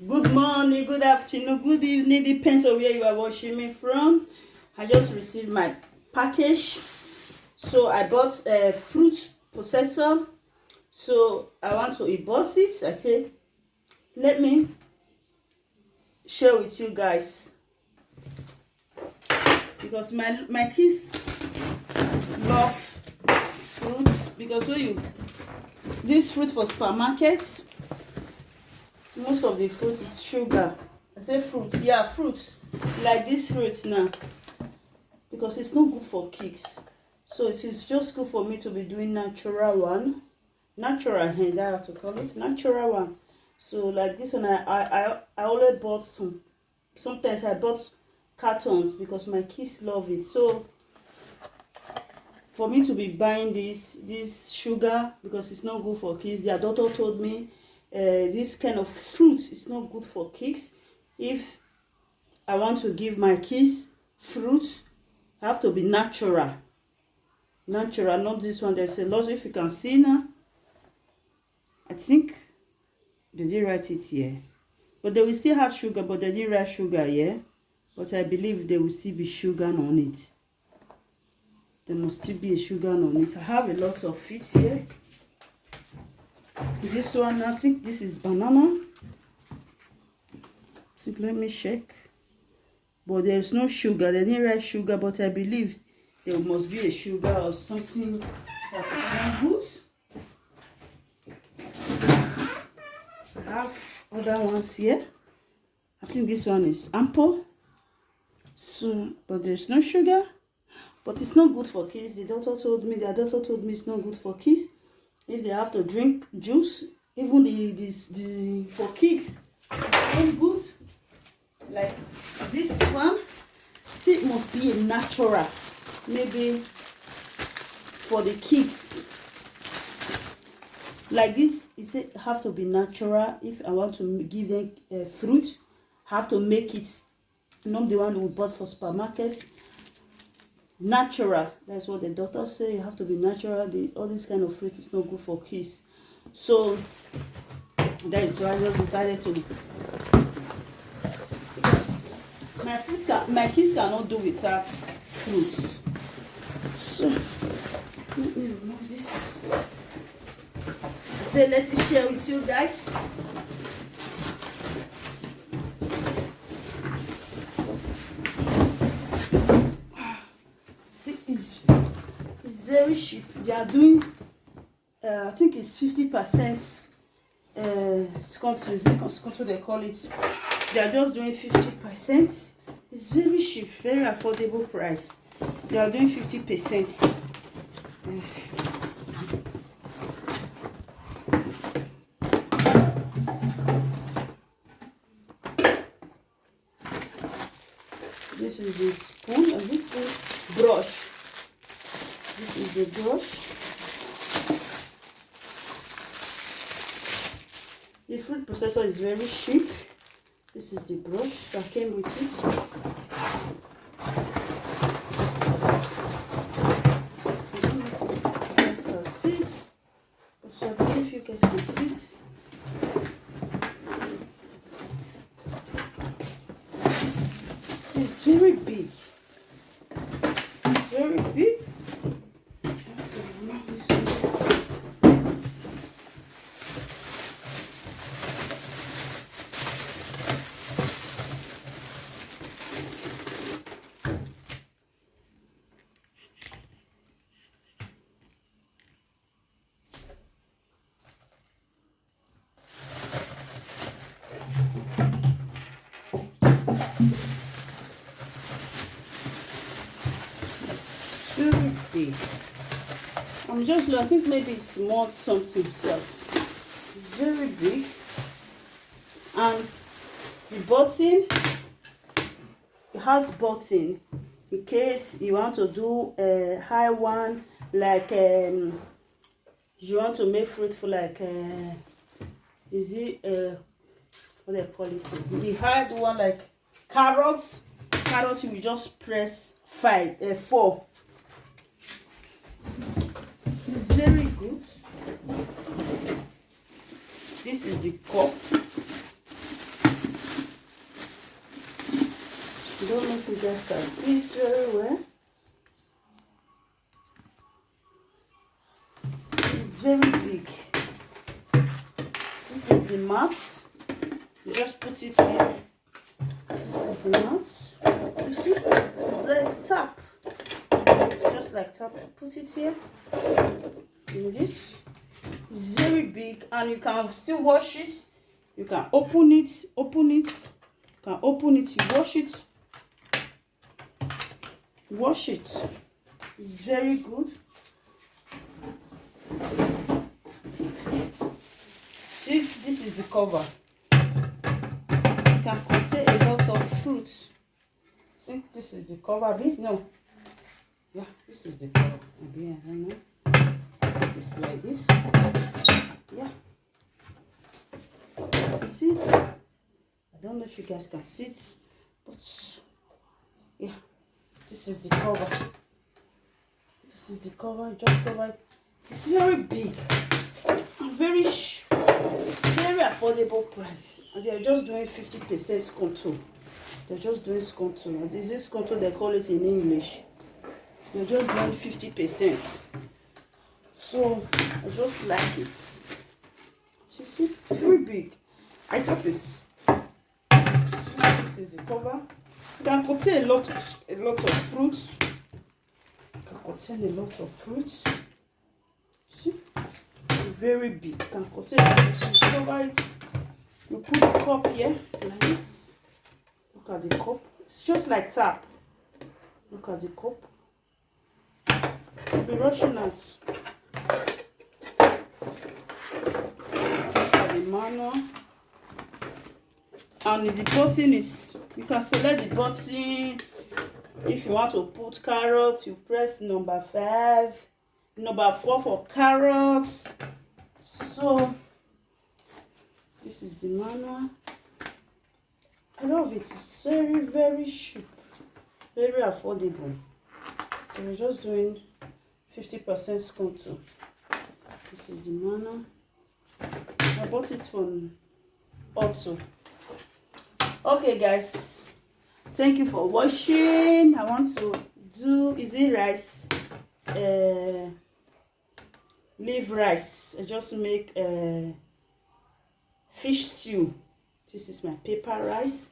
Good morning, good afternoon, good evening, depends on where you are watching me from. I just received my package, so I bought a fruit processor. So I want to emboss it. I say, let me share with you guys, because my kids love fruits. Because this fruit for supermarkets, most of the fruit is sugar. I say fruit, yeah, fruit, like this fruit now, because it's not good for kids. So it is just good for me to be doing natural one, natural hand, I have to call it natural one. So like this one, I always bought some. Sometimes I bought cartons because my kids love it. So for me to be buying this sugar, because it's not good for kids, their doctor told me this kind of fruit is not good for kids. If I want to give my kids fruits, I have to be natural, not this one. There's a lot, if you can see now, I think they didn't write it here, but they will still have sugar, but they didn't write sugar here. But I believe there will still be sugar on it. There must still be a sugar on it. I have a lot of it here. This one, I think this is banana. So let me check. But there's no sugar. They didn't write sugar, but I believe there must be a sugar or something that is not good. I have other ones here. I think this one is ample. So, but there's no sugar. But it's not good for kids. Their doctor told me it's not good for kids. If they have to drink juice, even the for kids, it's not good. Like this one, it must be a natural. Maybe for the kids, like this, it said have to be natural. If I want to give them fruit, I have to make it not the one we bought for supermarket. Natural, that's what the doctor say. You have to be natural. All this kind of fruit is not good for kids. So that is why I just decided to. My kids cannot do without fruits. So let me remove this. So let me share with you guys. It's very cheap. They are doing I think it's 50% sconto they call it. They are just doing 50%. It's very cheap, very affordable price. They are doing 50%. This is the spoon, and this is brush. This is the brush. The fruit processor is very cheap. This is the brush that came with it. You guys can see it. So I believe you guys can see it. See, it's very big. It's very big. So remove this one. Very big. I think maybe it's more something. So it's very big, and the button, it has button in case you want to do a high one, like you want to make fruitful, like is it what they call it, the hard one, like carrots. You will just press 4. It's very good. This is the cup. don't know if you guys can see it very well. It's very big. This is the mat. You just put it here. This is the mat. You see? It's like tap. Just like tap. Put it here. In this. It's very big, and you can still wash it. You can open it. You can open it. You wash it. Wash it. It's very good. See, this is the cover. It can contain a lot of fruits. See, this is the cover. No. Yeah, this is the cover. Maybe I don't know. It's like this. Yeah. You see it? I don't know if you guys can see it, but yeah, this is the cover. This is the cover. Just cover it. It's very big and very affordable price. And they are just doing 50% sconto. They're just doing sconto. This is sconto, they call it in English. They're just doing 50%. So I just like it. You see, very big. I took this. This is the cover. It can contain a lot of fruits. It can contain a lot of fruits. See, very big. It can contain a lot of fruits. Cover it. You put the cup here like this. Look at the cup. It's just like tap. Look at the cup. I'll be rushing out. Manual, and the button is, you can select the button. If you want to put carrots, you press number 5, number 4 for carrots. So this is the manual. I love it. It's very cheap, very affordable. So we're just doing 50% sconto. This is the manual. I bought it from Otto. Okay guys, thank you for watching. I want to do, is it rice, leaf rice. I just make fish stew. This is my paper rice.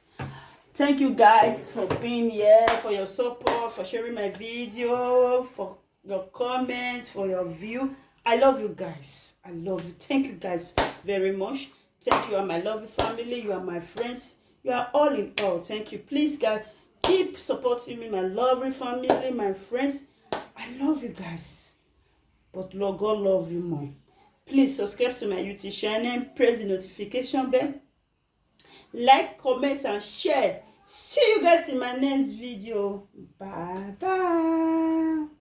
Thank you guys for being here, for your support, for sharing my video, for your comments, for your view. I love you guys. I love you. Thank you guys very much. Thank you. You are my lovely family. You are my friends. You are all in all. Thank you. Please, guys, keep supporting me, my lovely family, my friends. I love you guys. But Lord God love you more. Please subscribe to my YouTube channel. Press the notification bell. Like, comment, and share. See you guys in my next video. Bye bye.